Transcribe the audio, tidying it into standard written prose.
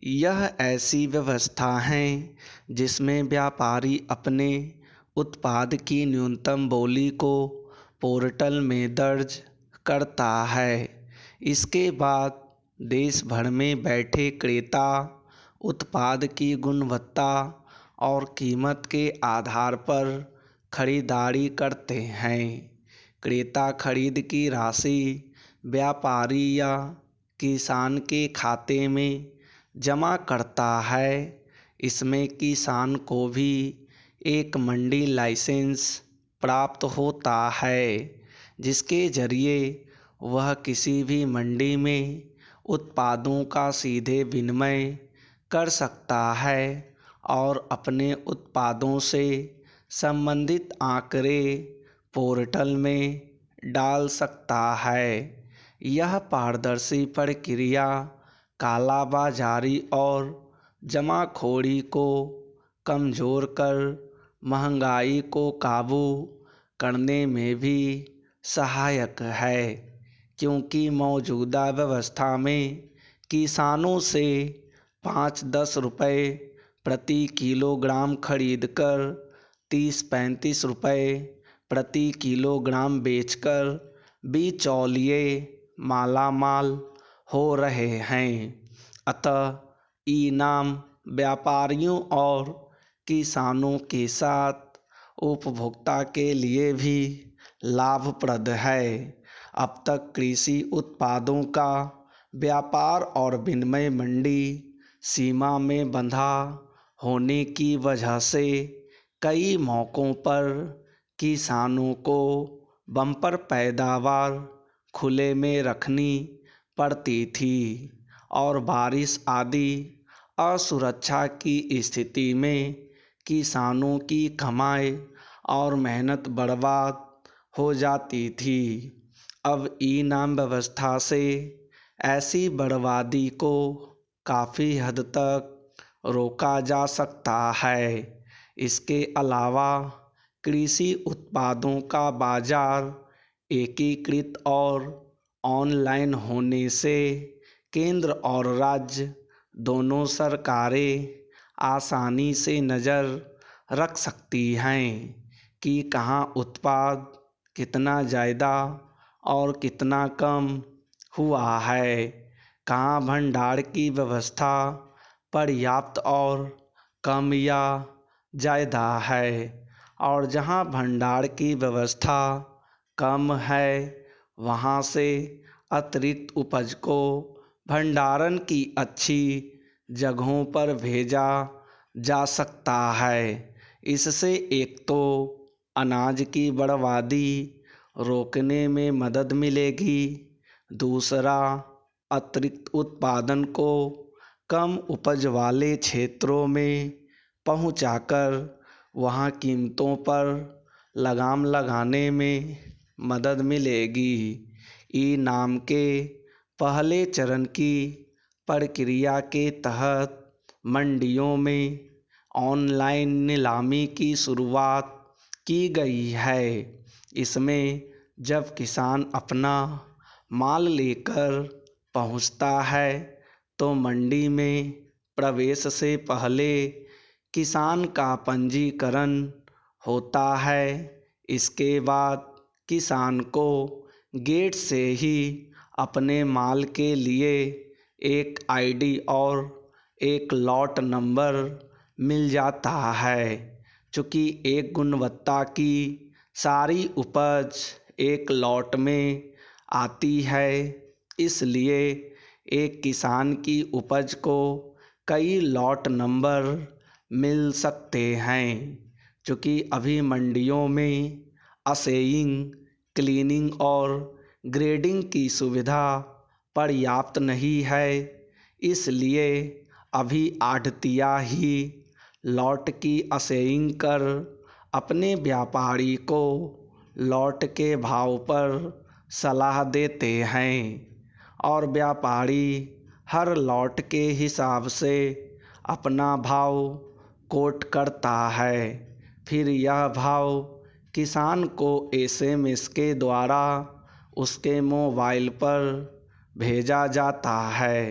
यह ऐसी व्यवस्था है जिसमें व्यापारी अपने उत्पाद की न्यूनतम बोली को पोर्टल में दर्ज करता है। इसके बाद देश भर में बैठे क्रेता उत्पाद की गुणवत्ता और कीमत के आधार पर खरीदारी करते हैं। क्रेता खरीद की राशि व्यापारी या किसान के खाते में जमा करता है। इसमें किसान को भी एक मंडी लाइसेंस प्राप्त होता है, जिसके जरिए वह किसी भी मंडी में उत्पादों का सीधे विनिमय कर सकता है और अपने उत्पादों से संबंधित आंकड़े पोर्टल में डाल सकता है। यह पारदर्शी प्रक्रिया कालाबाजारी और जमाखोरी को कमज़ोर कर महंगाई को काबू करने में भी सहायक है, क्योंकि मौजूदा व्यवस्था में किसानों से 5-10 रुपये प्रति किलोग्राम खरीदकर 30-35 रुपये प्रति किलोग्राम बेचकर बिचौलिए मालामाल हो रहे हैं। अतः ई-नाम व्यापारियों और किसानों के साथ उपभोक्ता के लिए भी लाभप्रद है। अब तक कृषि उत्पादों का व्यापार और विनिमय मंडी सीमा में बंधा होने की वजह से कई मौक़ों पर किसानों को बम्पर पैदावार खुले में रखनी पड़ती थी और बारिश आदि असुरक्षा की स्थिति में किसानों की कमाई और मेहनत बर्बाद हो जाती थी। अब ई-नाम व्यवस्था से ऐसी बर्बादी को काफ़ी हद तक रोका जा सकता है। इसके अलावा कृषि उत्पादों का बाज़ार एकीकृत और ऑनलाइन होने से केंद्र और राज्य दोनों सरकारें आसानी से नज़र रख सकती हैं कि कहाँ उत्पाद कितना ज़्यादा और कितना कम हुआ है, कहाँ भंडार की व्यवस्था पर्याप्त और कम या ज़्यादा है, और जहाँ भंडार की व्यवस्था कम है वहाँ से अतिरिक्त उपज को भंडारण की अच्छी जगहों पर भेजा जा सकता है। इससे एक तो अनाज की बर्बादी रोकने में मदद मिलेगी, दूसरा अतिरिक्त उत्पादन को कम उपज वाले क्षेत्रों में पहुंचाकर वहां कीमतों पर लगाम लगाने में मदद मिलेगी। ई-नाम के पहले चरण की प्रक्रिया के तहत मंडियों में ऑनलाइन नीलामी की शुरुआत की गई है। इसमें जब किसान अपना माल लेकर पहुंचता है तो मंडी में प्रवेश से पहले किसान का पंजीकरण होता है। इसके बाद किसान को गेट से ही अपने माल के लिए एक आईडी और एक लॉट नंबर मिल जाता है। चूँकि एक गुणवत्ता की सारी उपज एक लॉट में आती है, इसलिए एक किसान की उपज को कई लॉट नंबर मिल सकते हैं। चूँकि अभी मंडियों में असेइंग, क्लीनिंग और ग्रेडिंग की सुविधा पर्याप्त नहीं है, इसलिए अभी आढ़तिया ही लॉट की असेइंग कर अपने व्यापारी को लॉट के भाव पर सलाह देते हैं और व्यापारी हर लॉट के हिसाब से अपना भाव कोट करता है। फिर यह भाव किसान को SMS के द्वारा उसके मोबाइल पर भेजा जाता है।